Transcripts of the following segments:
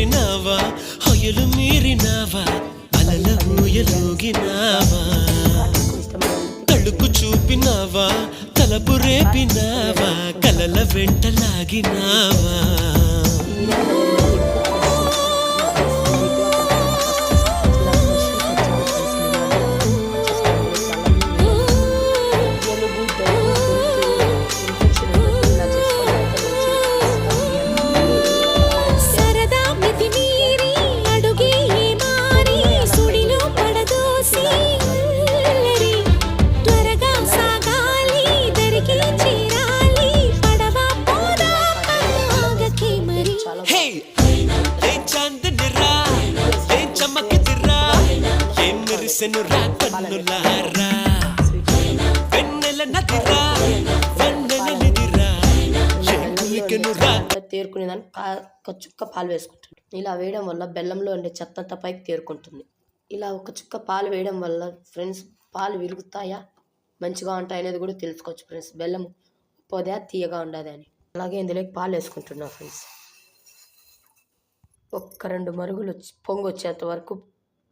చేరినావా హొయలు మీరినావా అలల ఊయలూగినావా తడుకు చూపినావా తలపు రేపినావా కలల వెంటలాగినావా తేరుకునేదాన్ని ఒక చుక్క పాలు వేసుకుంటుంది. ఇలా వేయడం వల్ల బెల్లంలో ఉండే చెత్త అంతా పైకి తేరుకుంటుంది. ఇలా ఒక చుక్క పాలు వేయడం వల్ల ఫ్రెండ్స్ పాలు విరుగుతాయా మంచిగా ఉంటాయి అనేది కూడా తెలుసుకోవచ్చు ఫ్రెండ్స్. బెల్లం ఉప్పదా తీయగా ఉండదు అని. అలాగే ఇందులోకి పాలు వేసుకుంటున్నా ఫ్రెండ్స్. ఒక్క 2 మరుగులు పొంగి వచ్చేంత వరకు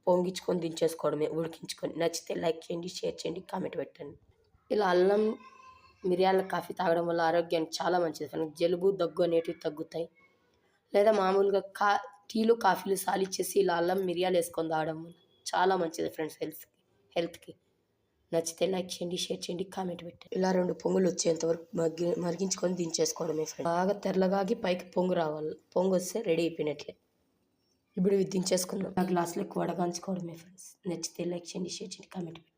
పొంగించుకొని దించేసుకోవడమే, ఉడికించుకొని. నచ్చితే లైక్ చేయండి, షేర్ చేయండి, కామెంట్ పెట్టండి. ఇలా అల్లం మిరియాల కాఫీ తాగడం వల్ల ఆరోగ్యానికి చాలా మంచిది ఫ్రెండ్స్. జలుబు దగ్గు అనేటివి తగ్గుతాయి. లేదా మామూలుగా టీలు కాఫీలు సాలిచ్చేసి ఇలా అల్లం మిరియాలు వేసుకొని తాగడం వల్ల చాలా మంచిది ఫ్రెండ్స్ హెల్త్కి. నచ్చితే లైక్ చేయండి, షేర్ చేయండి, కామెంట్ పెట్టండి. ఇలా 2 పొంగులు వచ్చేంత వరకు మరిగించుకొని దించేసుకోవడమే ఫ్రెండ్స్. బాగా తెల్లగాగి పైకి పొంగు రావాలి. పొంగు వస్తే రెడీ అయిపోయినట్లే. ఇప్పుడు ఇది దించేసుకుందాం. ఆ గ్లాసులోకి వడగాంచుకోవడమే ఫ్రెండ్స్. నచ్చితే లైక్ చేయండి, షేర్ చేయండి, కామెంట్ పెట్టండి.